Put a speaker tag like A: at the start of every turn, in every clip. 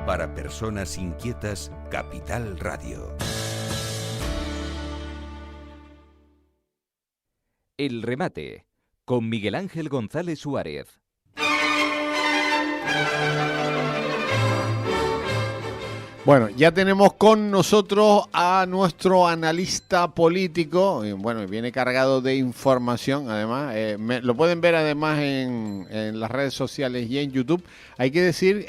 A: Para personas inquietas, Capital Radio.
B: El remate, con Miguel Ángel González Suárez.
C: Bueno, ya tenemos con nosotros a nuestro analista político. Bueno, viene cargado de información, además. Lo pueden ver además en las redes sociales y en YouTube. Hay que decir,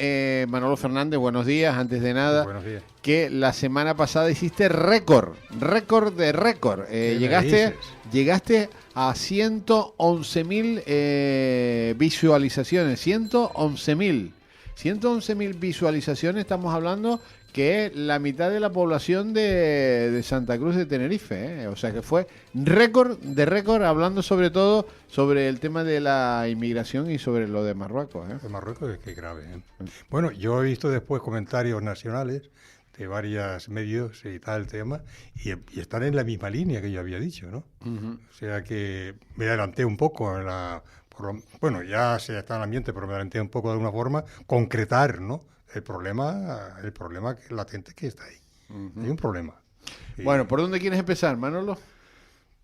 C: Manolo Fernández, buenos días. Antes de nada,
D: buenos días.
C: Que la semana pasada hiciste récord de récord. Llegaste a 111.000 visualizaciones. 111.000 visualizaciones, estamos hablando que es la mitad de la población de Santa Cruz de Tenerife, O sea que fue récord de récord, hablando sobre todo sobre el tema de la inmigración y sobre lo de Marruecos.
D: De Marruecos es que es grave. Bueno, yo he visto después comentarios nacionales de varios medios y tal tema, y están en la misma línea que yo había dicho, ¿no? Uh-huh. O sea que me adelanté un poco en bueno, ya se está en el ambiente, pero me adelanté un poco de alguna forma, concretar, ¿no? El problema latente que está ahí. Uh-huh. Hay un problema.
C: Bueno, ¿por dónde quieres empezar, Manolo?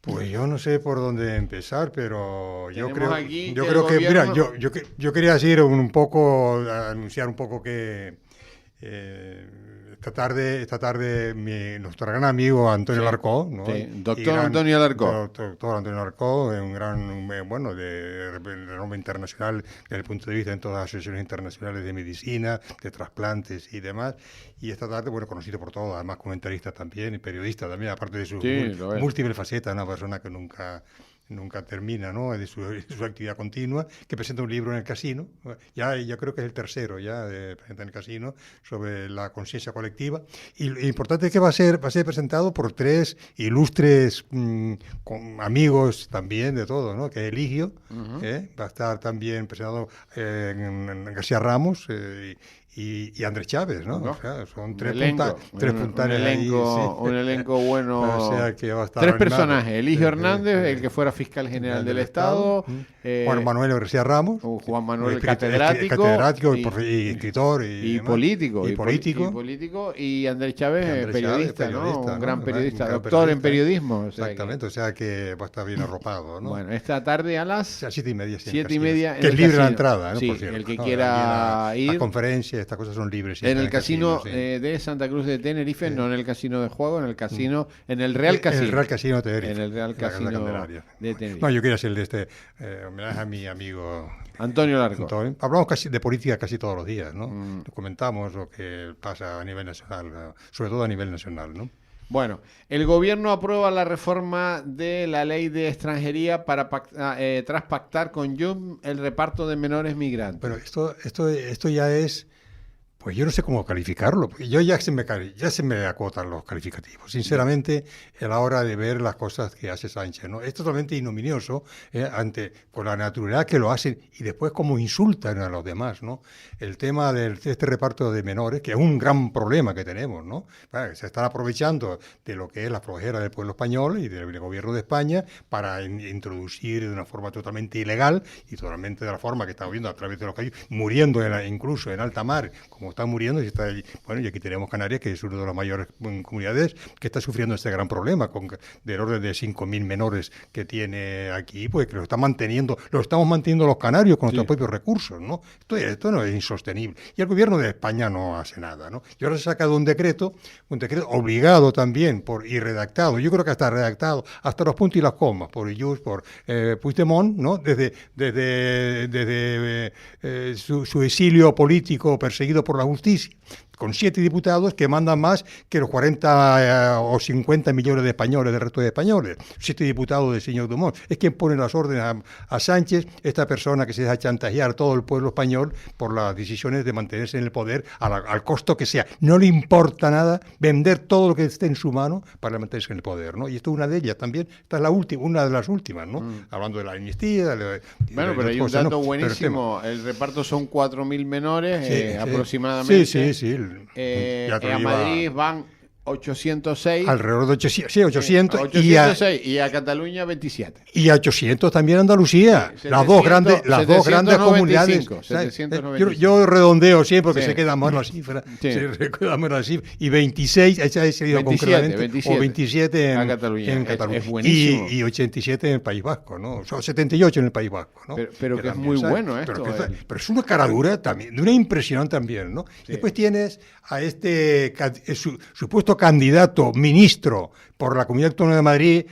D: Pues yo no sé por dónde empezar, pero yo creo que,
C: gobierno...
D: mira, yo quería decir anunciar un poco que esta tarde nuestro gran amigo Antonio Larcó, ¿no?
C: Sí, doctor Antonio Larcó,
D: un gran, de renombre internacional desde el punto de vista en todas las asociaciones internacionales de medicina, de trasplantes y demás. Y esta tarde, conocido por todos, además comentarista también y periodista también, aparte de su múltiple faceta, una persona que nunca termina, ¿no?, de su actividad continua, que presenta un libro en el Casino, ya creo que es el tercero ya presenta en el Casino, sobre la conciencia colectiva, y lo importante es que va a ser presentado por tres ilustres amigos también de todo, ¿no?, que es Eligio, uh-huh. Va a estar también presentado García Ramos, y Andrés Chávez, ¿no? O sea, son tres puntales.
C: Un elenco bueno.
D: O sea, que va a estar
C: tres personajes. Eligio Hernández, el que fuera fiscal general del Estado.
D: Juan Manuel García Ramos.
C: Juan Manuel catedrático.
D: Y escritor.
C: Y político. Y Andrés Chávez, periodista, ¿no? Un gran periodista. Doctor en periodismo.
D: Exactamente. O sea, que va a estar bien arropado, ¿no?
C: Bueno, esta tarde a las
D: 7:30.
C: 7:30.
D: Que es libre la entrada, ¿no?
C: Sí, el que quiera ir.
D: Las conferencias, estas cosas son libres.
C: En el casino de Santa Cruz de Tenerife, no en el casino de juego, en el casino, en el Real Casino.
D: El Real Casino de Tenerife.
C: En el Real Casino de Tenerife.
D: No, yo quería hacer de homenaje a mi amigo
C: Antonio Larcó.
D: Hablamos de política casi todos los días, ¿no? Comentamos lo que pasa a nivel nacional, sobre todo a nivel nacional, ¿no?
C: Bueno, el gobierno aprueba la reforma de la ley de extranjería tras pactar con Junts el reparto de menores migrantes.
D: Pero esto ya es... Pues yo no sé cómo calificarlo, porque ya se me acotan los calificativos, sinceramente, a la hora de ver las cosas que hace Sánchez, ¿no? Es totalmente ignominioso con la naturalidad que lo hacen y después cómo insultan a los demás, ¿no? El tema de este reparto de menores, que es un gran problema que tenemos, ¿no? Se están aprovechando de lo que es la flojera del pueblo español y del gobierno de España para introducir de una forma totalmente ilegal y totalmente de la forma que estamos viendo a través de los calles, muriendo incluso en alta mar, como está muriendo, y aquí tenemos Canarias, que es una de las mayores comunidades que está sufriendo este gran problema, del orden de 5.000 menores que tiene aquí, pues que lo estamos manteniendo los canarios con nuestros propios recursos, ¿no? Esto no es insostenible. Y el gobierno de España no hace nada, ¿no? Y ahora se ha sacado un decreto obligado también y redactado, yo creo que está redactado hasta los puntos y las comas, por Puigdemont, ¿no? Desde su exilio político perseguido por la justicia, con 7 diputados que mandan más que los 40 o 50 millones de españoles del resto de españoles. 7 diputados del señor Dumont. Es quien pone las órdenes a Sánchez, esta persona que se deja chantajear a todo el pueblo español por las decisiones de mantenerse en el poder al costo que sea. No le importa nada vender todo lo que esté en su mano para mantenerse en el poder, ¿no? Y esto es una de ellas también. Esta es una de las últimas, ¿no? Hablando de la amnistía.
C: Pero hay un dato buenísimo. El reparto son 4.000 menores aproximadamente.
D: Sí.
C: A Madrid van 806.
D: Alrededor de 800, sí, 800.
C: 806 y a Cataluña 27.
D: Y a 800 también Andalucía.
C: Sí,
D: las dos grandes comunidades.
C: 795.
D: Yo redondeo siempre porque
C: Sí.
D: se queda más la cifra.
C: Sí.
D: Se queda más la cifra. Y 26, esa he seguido
C: 27,
D: concretamente. O 27
C: a Cataluña.
D: en Cataluña.
C: Es buenísimo.
D: Y 87 en el País Vasco, ¿no? O 78 en el País Vasco, ¿no?
C: Pero que es
D: también,
C: muy
D: ¿sabes?
C: bueno esto.
D: Pero es una caradura también, de una impresión también, ¿no?
C: Sí.
D: Después tienes a este supuesto candidato ministro por la Comunidad Autónoma de Madrid,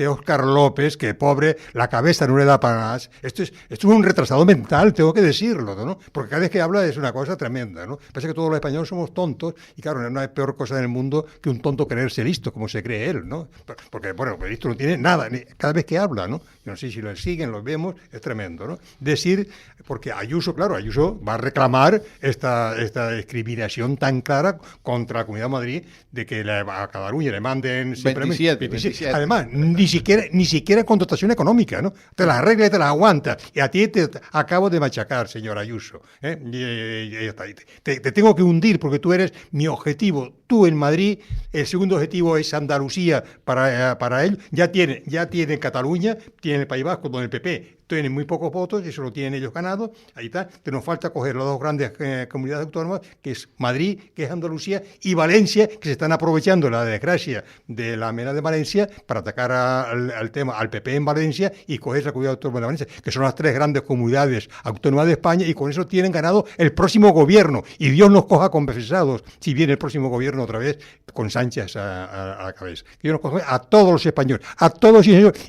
D: Óscar López, que pobre, la cabeza no le da para más. Esto es un retrasado mental, tengo que decirlo, ¿no? Porque cada vez que habla es una cosa tremenda, ¿no? Parece que todos los españoles somos tontos y claro, no hay peor cosa en el mundo que un tonto creerse listo, como se cree él, ¿no? Porque, bueno, el listo no tiene nada, cada vez que habla, ¿no? Yo no sé si lo siguen, lo vemos, es tremendo, ¿no? Decir, porque Ayuso va a reclamar esta discriminación tan clara contra la Comunidad de Madrid de que a Cataluña le manden
C: 27.
D: Además, ni siquiera con dotación económica, ¿no? Te las arreglas y te las aguantas. Y a ti te acabo de machacar, señor Ayuso. Te tengo que hundir porque tú eres mi objetivo. Tú en Madrid, el segundo objetivo es Andalucía para él. Ya tiene Cataluña, tiene el País Vasco, donde el PP tienen muy pocos votos, eso lo tienen ellos ganado, ahí está, te nos falta coger las dos grandes comunidades autónomas, que es Madrid, que es Andalucía, y Valencia, que se están aprovechando la desgracia de la mena de Valencia para atacar al PP en Valencia y coger la comunidad autónoma de Valencia, que son las tres grandes comunidades autónomas de España, y con eso tienen ganado el próximo gobierno, y Dios nos coja confesados si viene el próximo gobierno otra vez con Sánchez a la cabeza. Que Dios nos coja a todos los españoles, a todos,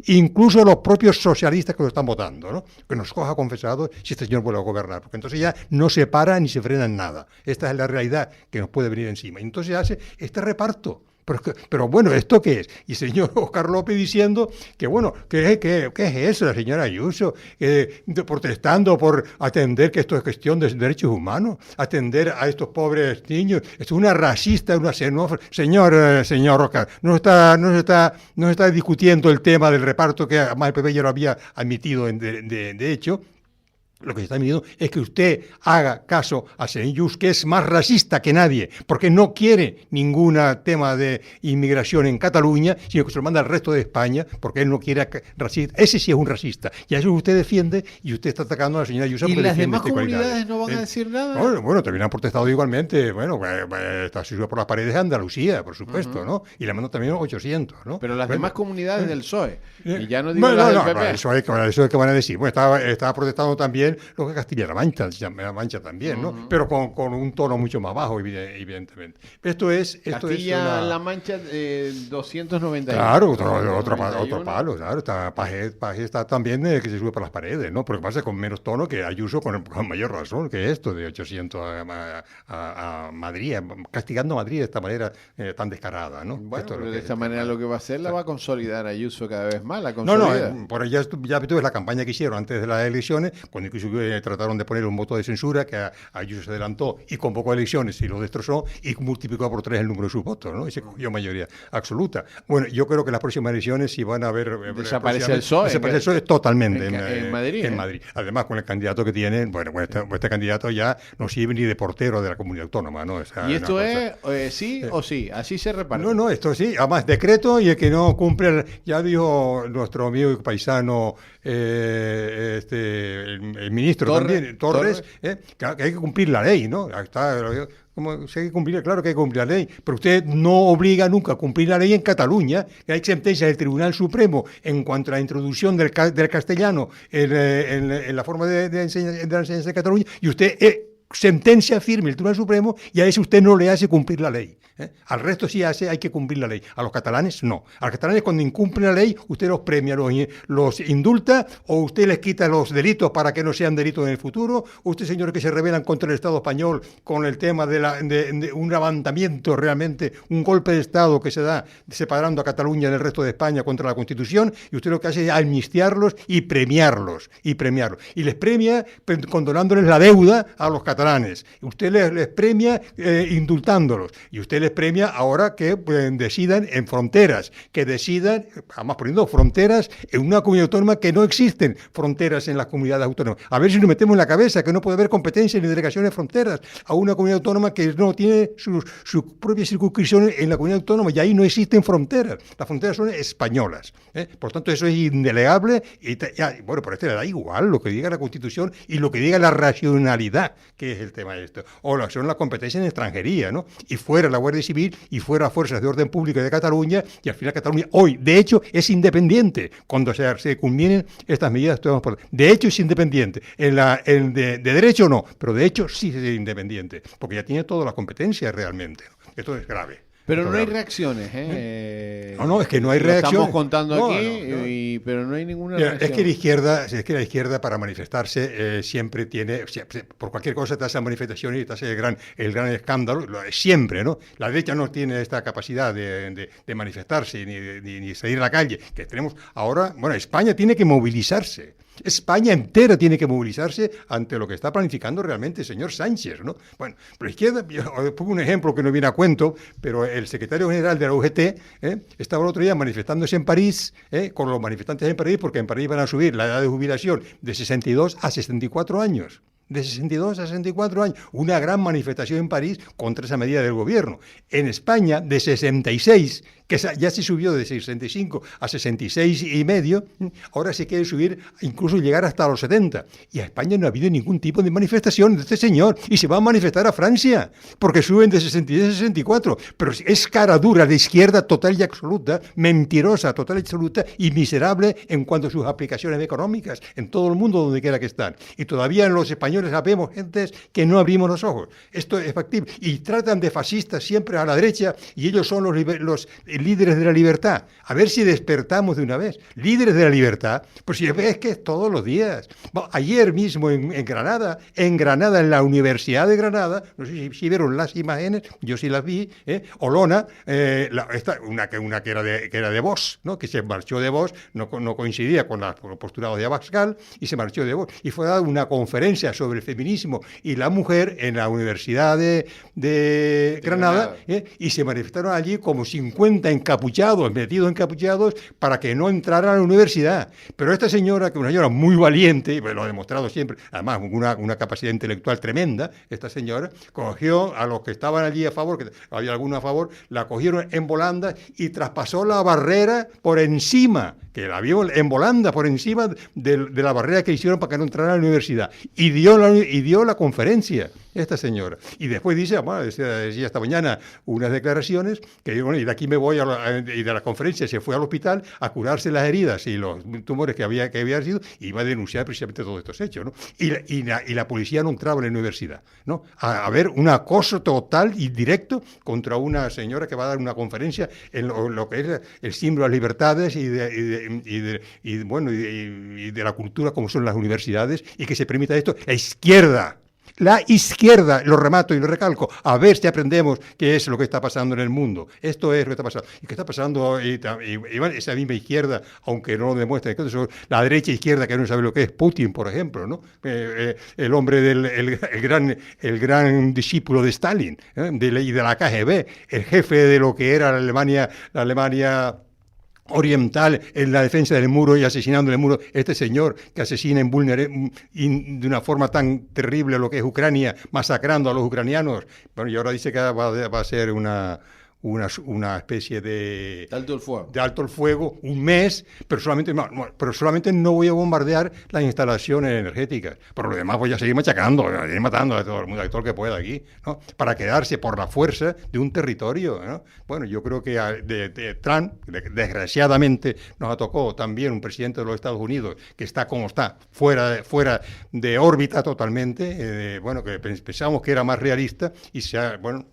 D: incluso a los propios socialistas que lo están votando, ¿no? Que nos coja confesados si este señor vuelve a gobernar, porque entonces ya no se para ni se frena en nada. Esta es la realidad que nos puede venir encima. Y entonces hace este reparto. Pero bueno, ¿esto qué es? Y el señor Óscar López diciendo que, bueno, ¿qué es eso, la señora Ayuso? Protestando por atender que esto es cuestión de derechos humanos, atender a estos pobres niños. Esto es una racista, una xenófoba. Señor Óscar, no está discutiendo el tema del reparto, que además el PP ya lo había admitido de hecho. Lo que se está pidiendo es que usted haga caso a Senyús, que es más racista que nadie, porque no quiere ningún tema de inmigración en Cataluña, sino que se lo manda al resto de España, porque él no quiere racista. Ese sí es un racista. Y a eso usted defiende, y usted está atacando a la señora Ayuso.
C: ¿Y las demás comunidades no van a decir nada?
D: Bueno, también han protestado igualmente. Bueno, está subido por las paredes de Andalucía, por supuesto, ¿no? Y le mandó también 800, ¿no?
C: Pero las demás comunidades del PSOE. Y ya no digo
D: Bueno,
C: las del PP.
D: Eso es que van a decir. Bueno, estaba protestando también lo que Castilla-La Mancha también, ¿no? Pero con un tono mucho más bajo, evidentemente.
C: Castilla-La Mancha, 290.
D: Claro, otro palo, claro. Paje está también que se sube por las paredes, ¿no? Porque pasa con menos tono que Ayuso con mayor razón que esto de 800 a Madrid, castigando a Madrid de esta manera tan descarada, ¿no?
C: Bueno, pero de esta manera lo que va a hacer la va a consolidar Ayuso cada vez más, la
D: consolida.
C: consolida.
D: Por allá ya tú ves la campaña que hicieron antes de las elecciones, cuando incluso trataron de poner un voto de censura, que a Ayuso se adelantó y convocó elecciones y lo destrozó y multiplicó por 3 el número de sus votos, ¿no? Y se cogió mayoría absoluta. Bueno, yo creo que las próximas elecciones sí van a haber...
C: Desaparece el PSOE.
D: Desaparece el PSOE totalmente
C: en Madrid.
D: En Madrid. Además, con el candidato que tienen, este candidato ya no sirve ni de portero de la comunidad autónoma, ¿no?
C: ¿Y esto es sí o sí? Así se reparte.
D: No, esto sí. Además, decreto, y el que no cumple, ya dijo nuestro amigo y paisano, el ministro Torres, que hay que cumplir la ley, ¿no? Como se hay que cumplir, claro que hay que cumplir la ley, pero usted no obliga nunca a cumplir la ley en Cataluña, que hay sentencia del Tribunal Supremo en cuanto a la introducción del castellano en la forma de la enseñanza de Cataluña, y usted sentencia firme el Tribunal Supremo, y a ese usted no le hace cumplir la ley. Al resto sí hay que cumplir la ley. A los catalanes no. A los catalanes, cuando incumplen la ley, usted los premia, los indulta, o usted les quita los delitos para que no sean delitos en el futuro. O usted, señores, que se rebelan contra el Estado español con el tema de un levantamiento realmente, un golpe de Estado que se da separando a Cataluña del resto de España contra la Constitución, y usted lo que hace es amnistiarlos y premiarlos. Y les premia condonándoles la deuda a los catalanes catalanes. Usted les premia indultándolos. Y usted les premia ahora que decidan en fronteras, que decidan, además poniendo fronteras en una comunidad autónoma que no existen fronteras en las comunidades autónomas. A ver si nos metemos en la cabeza que no puede haber competencia ni delegaciones de fronteras a una comunidad autónoma que no tiene su propia circunscripción en la comunidad autónoma, y ahí no existen fronteras. Las fronteras son españolas. Por tanto, eso es indelegable. Bueno, por este le da igual lo que diga la Constitución y lo que diga la racionalidad, que es el tema de esto. O son las competencias en extranjería, ¿no? Y fuera la Guardia Civil y fuera Fuerzas de Orden Público de Cataluña, y al final Cataluña hoy, de hecho, es independiente. Cuando se culminen estas medidas, de hecho es independiente. De derecho no, pero de hecho sí es independiente, porque ya tiene todas las competencias realmente, ¿no? Esto es grave.
C: Pero no hay reacciones, ¿eh?
D: No, es que no hay reacciones.
C: Estamos contando aquí, pero no hay ninguna reacción.
D: Es que la izquierda para manifestarse siempre tiene, por cualquier cosa te hace manifestaciones y te hace el gran escándalo, siempre, ¿no? La derecha no tiene esta capacidad de manifestarse ni salir a la calle, que tenemos ahora. Bueno, España tiene que movilizarse. España entera tiene que movilizarse ante lo que está planificando realmente el señor Sánchez, ¿no? Bueno, pero la izquierda, yo pongo un ejemplo que no viene a cuento, pero el secretario general de la UGT estaba el otro día manifestándose en París, con los manifestantes en París, porque en París van a subir la edad de jubilación de 62 a 64 años. De 62 a 64 años, una gran manifestación en París contra esa medida del gobierno. En España, de 66, que ya se subió de 65 a 66 y medio, ahora se quiere subir, incluso llegar hasta los 70. Y a España no ha habido ningún tipo de manifestación de este señor, y se va a manifestar a Francia, porque suben de 66 a 64. Pero es cara dura de izquierda total y absoluta, mentirosa total y absoluta, y miserable en cuanto a sus aplicaciones económicas, en todo el mundo donde quiera que están. Y todavía en los españoles sabemos, gentes, que no abrimos los ojos. Esto es factible. Y tratan de fascistas siempre a la derecha, y ellos son los líderes de la libertad. A ver si despertamos de una vez. Líderes de la libertad, pues si ves que es todos los días. Bueno, ayer mismo en Granada, en la Universidad de Granada, no sé si vieron las imágenes, yo sí las vi, Olona, una que era de Vox, ¿no? Que se marchó de Vox, no coincidía con los postulados de Abascal, y se marchó de Vox. Y fue dada una conferencia sobre el feminismo y la mujer en la Universidad de Granada, y se manifestaron allí como 50 metidos encapuchados para que no entraran a la universidad. Pero esta señora, que es una señora muy valiente, y lo ha demostrado siempre, además una capacidad intelectual tremenda, esta señora cogió a los que estaban allí a favor, que había algunos a favor, la cogieron en volandas y traspasó la barrera por encima, que la vio en volanda por encima de la barrera que hicieron para que no entrara a la universidad. Y dio la conferencia esta señora. Y después decía esta mañana unas declaraciones que, bueno, y de aquí me voy y de la conferencia se fue al hospital a curarse las heridas y los tumores que había sido, y iba a denunciar precisamente todos estos hechos, ¿no? Y la policía no entraba en la universidad, ¿no? A ver, un acoso total y directo contra una señora que va a dar una conferencia en lo que es el símbolo de las libertades y de la cultura como son las universidades, y que se permita esto. La izquierda, lo remato y lo recalco, a ver si aprendemos qué es lo que está pasando en el mundo. Esto es lo que está pasando. Y qué está pasando, y esa misma izquierda, aunque no lo demuestre, la derecha izquierda que no sabe lo que es Putin, por ejemplo, ¿no? El hombre el gran discípulo de Stalin, y de la KGB, el jefe de lo que era la Alemania oriental en la defensa del muro y asesinando el muro, este señor que asesina de una forma tan terrible lo que es Ucrania, masacrando a los ucranianos. Bueno, y ahora dice que va a ser una especie de alto el fuego, un mes, pero solamente no voy a bombardear las instalaciones energéticas. Por lo demás voy a seguir machacando, a seguir matando a todo el mundo, a todo el que pueda aquí, ¿no? Para quedarse por la fuerza de un territorio, ¿no? Bueno, yo creo que de Trump, desgraciadamente, nos tocó también un presidente de los Estados Unidos que está como está, fuera de órbita totalmente, que pensábamos que era más realista, y se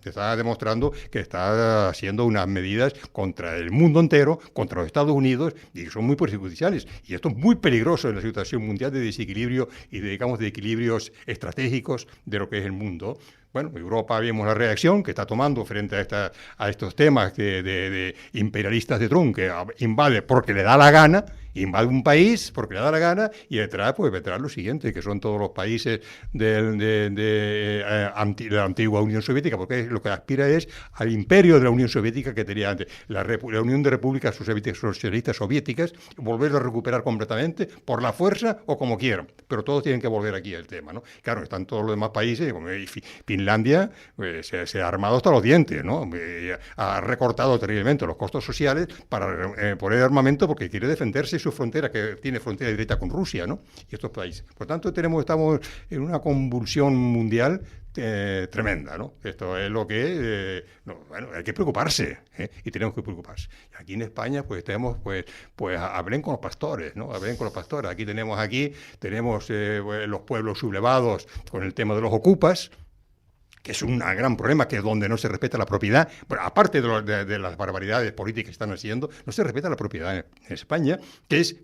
D: está demostrando que está haciendo unas medidas contra el mundo entero, contra los Estados Unidos, y son muy perjudiciales. Y esto es muy peligroso en la situación mundial de desequilibrio y de equilibrios estratégicos de lo que es el mundo. Bueno, Europa vemos la reacción que está tomando frente a estos temas de imperialistas de Trump, que invade porque le da la gana, invade un país porque le da la gana y detrás pues vendrá lo siguiente, que son todos los países de la antigua Unión Soviética, porque lo que aspira es al imperio de la Unión Soviética que tenía antes, la Unión de Repúblicas Socialistas Soviéticas, volverlo a recuperar completamente por la fuerza o como quieran, pero todos tienen que volver aquí al tema, ¿no? Claro, están todos los demás países, como Finlandia pues, se ha armado hasta los dientes, ¿no? Ha recortado terriblemente los costos sociales para poner armamento porque quiere defenderse su frontera, que tiene frontera directa con Rusia, ¿no? Y estos países. Por tanto, estamos en una convulsión mundial tremenda, ¿no? Esto es lo que bueno, hay que preocuparse, y tenemos que preocuparse. Aquí en España pues tenemos pues hablen con los pastores, ¿no? Hablen con los pastores. Aquí tenemos los pueblos sublevados con el tema de los ocupas, que es un gran problema, que es donde no se respeta la propiedad. Bueno, aparte de las barbaridades políticas que están haciendo, no se respeta la propiedad en España, que es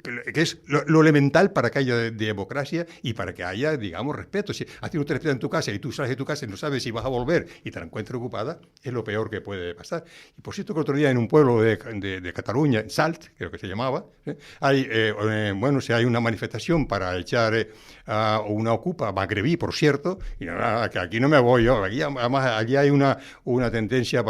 D: lo elemental para que haya democracia y para que haya, digamos, respeto. Si a ti no te respetan en tu casa y tú sales de tu casa y no sabes si vas a volver y te la encuentras ocupada, es lo peor que puede pasar. Y por cierto que otro día en un pueblo de Cataluña, Salt, creo que se llamaba, hay una manifestación para echar una ocupa magrebí, por cierto, y nada, que aquí no me voy yo. Además, allí hay una tendencia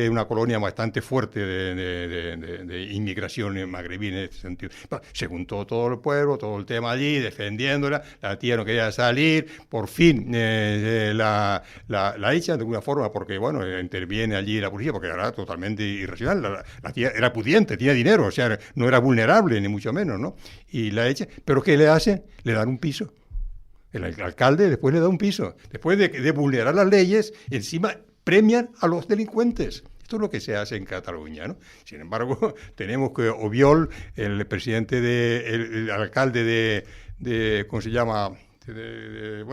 D: una colonia bastante fuerte de inmigración magrebí en este sentido. Se juntó todo el pueblo, todo el tema allí, defendiéndola, la tía no quería salir, por fin la echan de alguna forma porque, bueno, interviene allí la policía, porque era totalmente irracional, la tía era pudiente, tenía dinero, o sea, no era vulnerable, ni mucho menos, ¿no? Y la echan, pero ¿qué le hacen? Le dan un piso. El alcalde después le da un piso. Después de vulnerar las leyes, encima premian a los delincuentes. Esto es lo que se hace en Cataluña, ¿no? Sin embargo, tenemos que Obiols, el el alcalde de ¿cómo se llama? De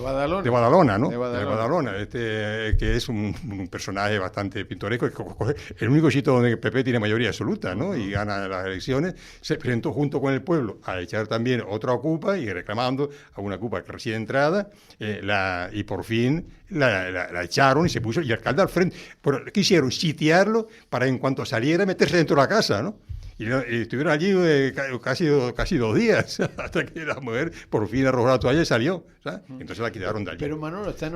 D: Badalona. De Badalona, ¿no? De Badalona, que es un personaje bastante pintoresco, el único sitio donde el PP tiene mayoría absoluta, ¿no? Y gana las elecciones, se presentó junto con el pueblo a echar también otra ocupa y reclamando a una ocupa recién entrada, y por fin la echaron y se puso, y el alcalde al frente. Pero quisieron sitiarlo para en cuanto saliera meterse dentro de la casa, ¿no? Y estuvieron allí casi 2 días, hasta que la mujer por fin arrojó la toalla y salió, ¿sabes? Entonces la quitaron de allí.
C: Pero Manolo, están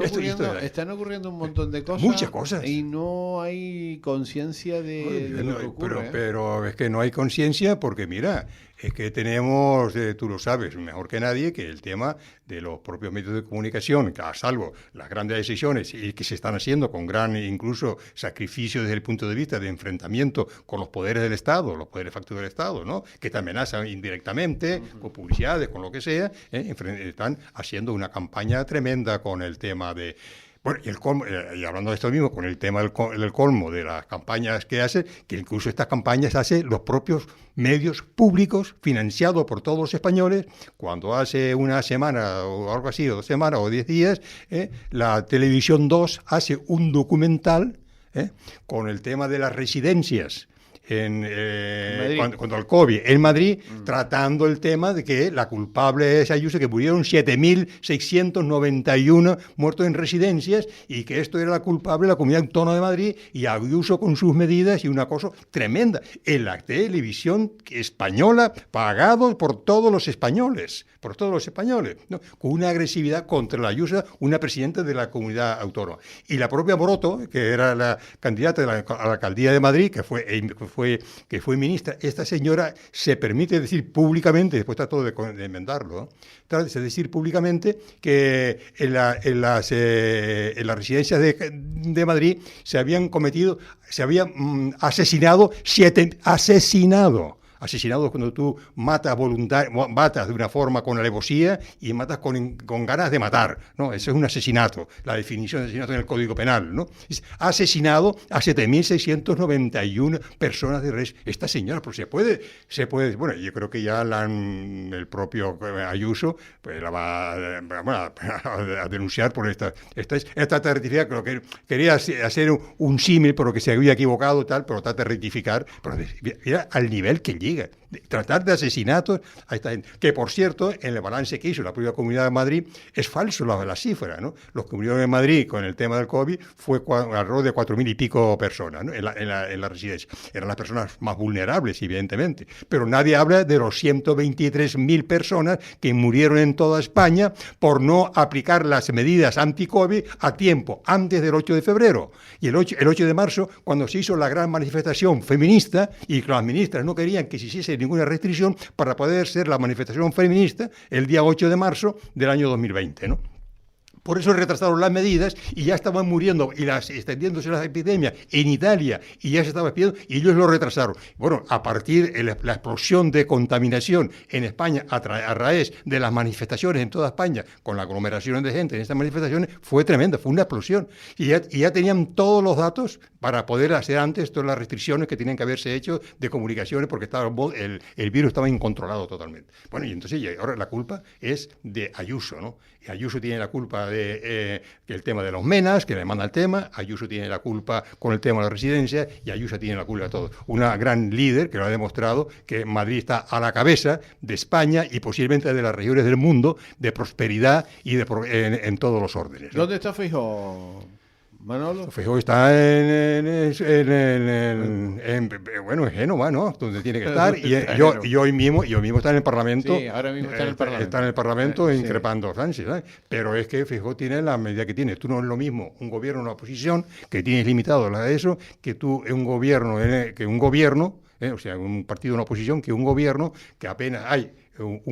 C: ocurriendo un montón de cosas.
D: Muchas cosas.
C: Y no hay conciencia de lo que ocurre.
D: Pero es que no hay conciencia porque, mira, es que tenemos, tú lo sabes mejor que nadie, que el tema de los propios medios de comunicación, que a salvo las grandes decisiones y que se están haciendo con gran incluso sacrificio desde el punto de vista de enfrentamiento con los poderes del Estado, los poderes fácticos del Estado, ¿no? Que te amenazan indirectamente, con publicidades, con lo que sea, están haciendo una campaña tremenda con el tema de... Bueno, y hablando de esto mismo, con el tema del colmo de las campañas que hace, que incluso estas campañas hace los propios medios públicos financiados por todos los españoles, cuando hace una semana o algo así, o 2 semanas o 10 días, la Televisión 2 hace un documental con el tema de las residencias cuando el COVID en Madrid, tratando el tema de que la culpable es Ayuso, que murieron 7.691 muertos en residencias y que esto era la culpable la Comunidad Autónoma de Madrid y Ayuso con sus medidas y una cosa tremenda. En la televisión española, pagado por todos los españoles, ¿no? Con una agresividad contra la Ayuso, una presidenta de la Comunidad Autónoma. Y la propia Moroto, que era la candidata a la alcaldía de Madrid, que fue fue ministra, esta señora se permite decir públicamente, después trató de enmendarlo, ¿no? Trata de decir públicamente que en las residencias de Madrid se habían asesinado Asesinado cuando tú matas de una forma con alevosía y matas con ganas de matar, ¿no? Eso es un asesinato, la definición de asesinato en el Código Penal, ¿no? Es asesinado a 7.691 personas de res. Esta señora, pues se puede, bueno, yo creo que ya el propio Ayuso pues la va a denunciar por esta trata de rectificar, creo que quería hacer un símil, pero que se había equivocado tal, pero trata de rectificar, pero mira al nivel que llega. diga. Tratar de asesinatos a esta gente. Que, por cierto, en el balance que hizo la propia Comunidad de Madrid, es falso la cifra, ¿no? Los que murieron en Madrid con el tema del COVID fue alrededor de 4.000 y pico personas, ¿no? en la residencia. Eran las personas más vulnerables, evidentemente. Pero nadie habla de los 123.000 personas que murieron en toda España por no aplicar las medidas anti-COVID a tiempo, antes del 8 de febrero. Y el 8 de marzo, cuando se hizo la gran manifestación feminista, y las ministras no querían que se hiciese ninguna restricción para poder ser la manifestación feminista el día 8 de marzo del año 2020, ¿no? Por eso retrasaron las medidas y ya estaban muriendo y extendiéndose las epidemias en Italia y ya se estaba expidiendo y ellos lo retrasaron. Bueno, a partir de la explosión de contaminación en España a raíz de las manifestaciones en toda España, con la aglomeración de gente en estas manifestaciones, fue tremenda, fue una explosión. Y ya tenían todos los datos para poder hacer antes todas las restricciones que tenían que haberse hecho de comunicaciones porque el virus estaba incontrolado totalmente. Bueno, y entonces ahora la culpa es de Ayuso, ¿no? Y Ayuso tiene la culpa de el tema de los menas, que le manda el tema, Ayuso tiene la culpa con el tema de la residencia y Ayuso tiene la culpa de todo. Una gran líder que lo ha demostrado que Madrid está a la cabeza de España y posiblemente de las regiones del mundo de prosperidad y en todos los órdenes, ¿no?
C: ¿Dónde está Feijóo, Manolo?
D: Feijóo está en Génova, ¿no? Donde tiene que estar. Y hoy mismo está en el Parlamento.
C: Sí, ahora mismo está en el Parlamento.
D: Está en el Parlamento
C: Sí.
D: increpando a Sánchez, ¿sabes? Pero es que Feijóo tiene la medida que tiene. Tú no es lo mismo un gobierno, una oposición, que tienes limitado a eso, que tú un gobierno, o sea, un partido, una oposición, que un gobierno que apenas hay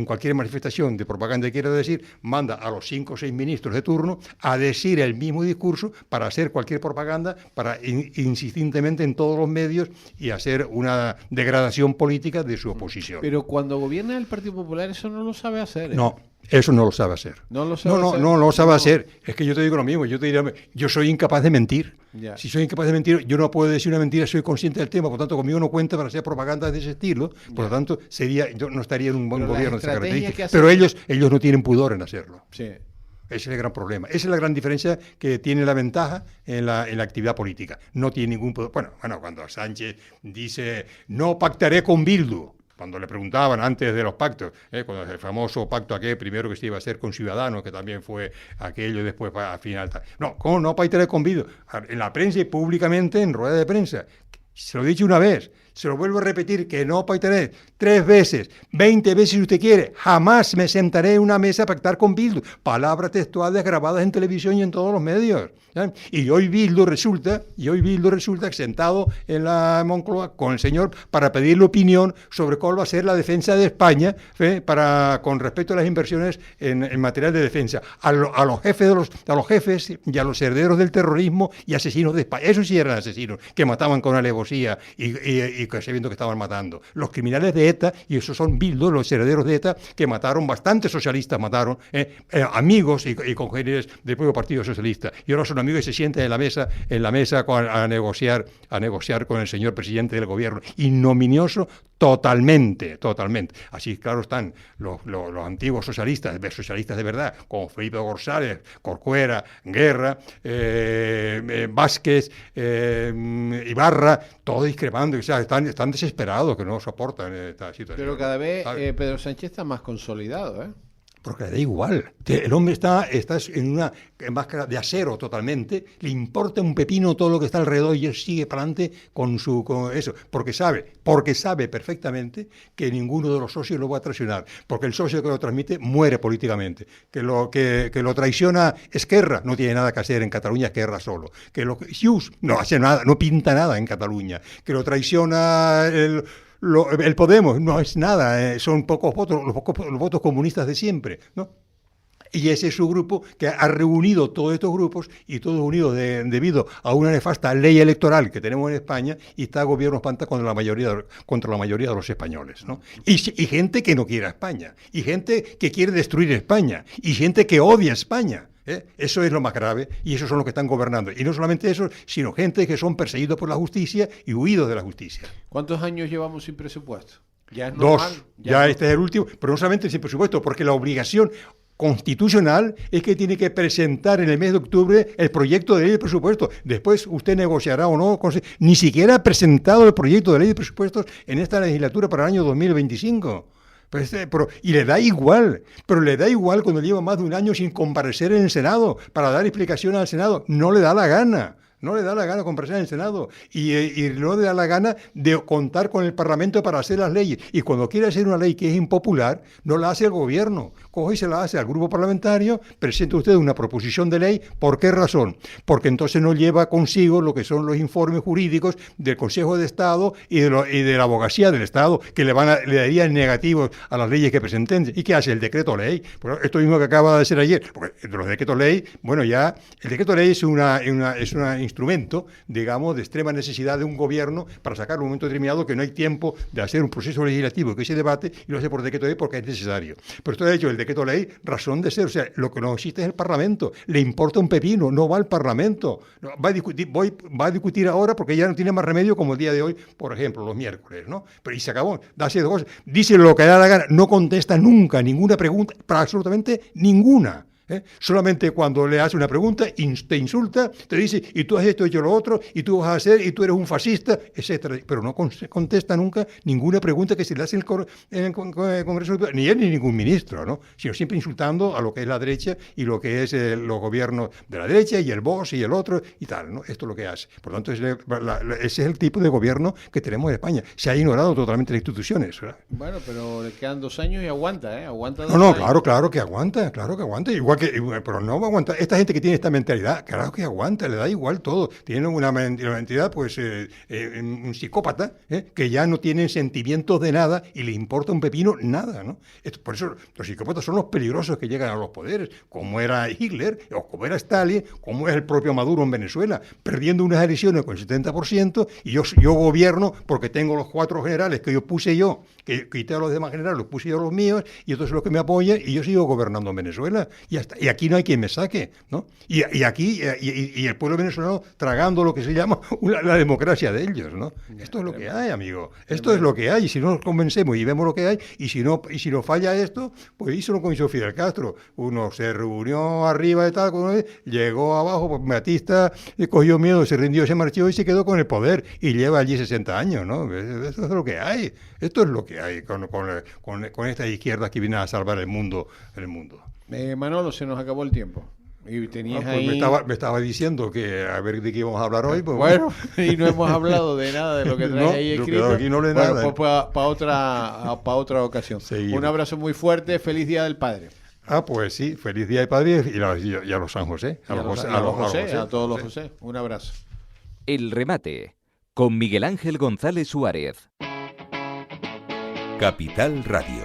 D: cualquier manifestación de propaganda, quiero decir, manda a los 5 o 6 ministros de turno a decir el mismo discurso para hacer cualquier propaganda, para insistentemente en todos los medios y hacer una degradación política de su oposición.
C: Pero cuando gobierna el Partido Popular eso no lo sabe hacer, ¿eh?
D: No. Eso no lo sabe hacer.
C: No lo sabe hacer.
D: No lo sabe hacer. Es que yo te digo lo mismo. Yo te diría, yo soy incapaz de mentir.
C: Ya.
D: Si soy incapaz de mentir, yo no puedo decir una mentira, soy consciente del tema. Por tanto, conmigo no cuenta para hacer propaganda de ese estilo. Por lo tanto, yo no estaría en un buen gobierno de esa característica. Pero ellos no tienen pudor en hacerlo.
C: Sí.
D: Ese es el gran problema. Esa es la gran diferencia que tiene la ventaja en la actividad política. No tiene ningún poder. Bueno, cuando Sánchez dice, no pactaré con Bildu. Cuando le preguntaban antes de los pactos, cuando el famoso pacto aquel primero que se iba a hacer con Ciudadanos, que también fue aquello y después al final. No, ¿cómo no pactaré con Bildu? En la prensa y públicamente en rueda de prensa. Se lo he dicho una vez, se lo vuelvo a repetir, que no pactaré 3 veces, 20 veces si usted quiere, jamás me sentaré en una mesa a pactar con Bildu. Palabras textuales grabadas en televisión y en todos los medios. ¿Saben? Y hoy Bildu resulta sentado en la Moncloa con el señor para pedirle opinión sobre cuál va a ser la defensa de España con respecto a las inversiones en material de defensa. A los jefes y a los herederos del terrorismo y asesinos de España. Esos sí eran asesinos, que mataban con alevosía y sabiendo que estaban matando. Los criminales de ETA, y esos son Bildu, los herederos de ETA, que mataron, bastantes socialistas mataron, amigos y congéneres del propio Partido Socialista. Y ahora son amigos y se sienten en la mesa a negociar con el señor presidente del gobierno. Ignominioso totalmente. Así, claro, están los antiguos socialistas de verdad, como Felipe González, Corcuera, Guerra, Vázquez, Ibarra, todos discrepando, o sea, están desesperados, que no soportan esta situación.
C: Pero cada vez Pedro Sánchez está más consolidado, ¿eh?
D: Porque le da igual. El hombre está en una máscara de acero totalmente, le importa un pepino todo lo que está alrededor y él sigue para adelante con eso, porque sabe perfectamente que ninguno de los socios lo va a traicionar, porque el socio que lo transmite muere políticamente, que lo traiciona Esquerra, no tiene nada que hacer en Cataluña, Esquerra solo, que Junts no hace nada, no pinta nada en Cataluña, que lo traiciona el Podemos, no es nada, son pocos votos, los votos comunistas de siempre, ¿no? Y ese es su grupo que ha reunido todos estos grupos y todos unidos debido a una nefasta ley electoral que tenemos en España y está gobierno espanta contra la mayoría de los españoles, ¿no? Y gente que no quiere a España, y gente que quiere destruir España, y gente que odia a España. Eso es lo más grave y esos son los que están gobernando. Y no solamente eso, sino gente que son perseguidos por la justicia y huidos de la justicia.
C: ¿Cuántos años llevamos sin presupuesto? Ya es
D: normal.
C: Dos. Ya
D: este es el último, pero no solamente sin presupuesto, porque la obligación constitucional es que tiene que presentar en el mes de octubre el proyecto de ley de presupuestos. Después usted negociará o no. Ni siquiera ha presentado el proyecto de ley de presupuestos en esta legislatura para el año 2025. Y le da igual, pero le da igual cuando lleva más de un año sin comparecer en el Senado para dar explicaciones al Senado. No le da la gana. No le da la gana comparecer en el Senado y no le da la gana de contar con el Parlamento para hacer las leyes. Y cuando quiere hacer una ley que es impopular, no la hace el gobierno. Coge y se la hace al grupo parlamentario, presenta usted una proposición de ley. ¿Por qué razón? Porque entonces no lleva consigo lo que son los informes jurídicos del Consejo de Estado y de la Abogacía del Estado, que le darían negativos a las leyes que presenten. ¿Y qué hace el decreto ley? Pues esto mismo que acaba de hacer ayer. Porque los decretos ley, bueno, ya el decreto ley es una instrumento, digamos, de extrema necesidad de un gobierno para sacar en un momento determinado que no hay tiempo de hacer un proceso legislativo que se debate y lo hace por decreto ley porque es necesario. Pero esto ha hecho el decreto ley razón de ser, o sea, lo que no existe es el Parlamento. Le importa un pepino, no va al Parlamento. No, va a discutir ahora porque ya no tiene más remedio como el día de hoy, por ejemplo, los miércoles, ¿no? Pero y se acabó, dice lo que da la gana, no contesta nunca ninguna pregunta, para absolutamente ninguna. Solamente cuando le hace una pregunta te insulta, te dice y tú has esto, hecho lo otro, y tú vas a hacer, y tú eres un fascista, etcétera. Pero no contesta nunca ninguna pregunta que se le hace en el Congreso, ni él ni ningún ministro, ¿no? Sino siempre insultando a lo que es la derecha y lo que es los gobiernos de la derecha y el Vox y el otro y tal, ¿no? Esto es lo que hace. Por lo tanto, ese es el tipo de gobierno que tenemos en España. Se ha ignorado totalmente las instituciones, ¿verdad?
C: Bueno, pero le quedan 2 años y aguanta, ¿eh? Aguanta 2
D: No,
C: años.
D: claro que aguanta. Igual pero no va a aguantar. Esta gente que tiene esta mentalidad, claro que aguanta, le da igual todo. Tienen una mentalidad, pues, un psicópata, que ya no tiene sentimientos de nada y le importa un pepino nada, ¿no? Por eso los psicópatas son los peligrosos que llegan a los poderes, como era Hitler, o como era Stalin, como es el propio Maduro en Venezuela, perdiendo unas elecciones con el 70%, y yo gobierno porque tengo los 4 generales que puse yo, que quité a los demás generales, los puse yo a los míos, y entonces los que me apoyan, y yo sigo gobernando en Venezuela, y hasta y aquí no hay quien me saque, ¿no? Y aquí el pueblo venezolano tragando lo que se llama la democracia de ellos, ¿no? Esto es lo que hay, amigo. Esto es lo que hay. Y si no nos convencemos y vemos lo que hay, y si no falla esto, pues hizo lo que hizo Fidel Castro. Uno se reunió arriba de tal, llegó abajo, pues Batista cogió miedo, se rindió, se marchó y se quedó con el poder. Y lleva allí 60 años, ¿no? Esto es lo que hay. Esto es lo que hay con estas izquierdas que vienen a salvar el mundo.
C: Manolo, se nos acabó el tiempo. Y tenías
D: pues
C: ahí...
D: me estaba diciendo que a ver de qué íbamos a hablar hoy. Pues
C: bueno, y no hemos hablado de nada de lo que traes ahí escrito.
D: Aquí no le
C: bueno,
D: nada.
C: pues para otra ocasión.
D: Seguimos.
C: Un abrazo muy fuerte, feliz Día del Padre.
D: Pues sí, feliz Día del Padre y a los San José.
C: A todos los José. Un abrazo.
B: El remate, con Miguel Ángel González Suárez.
A: Capital Radio.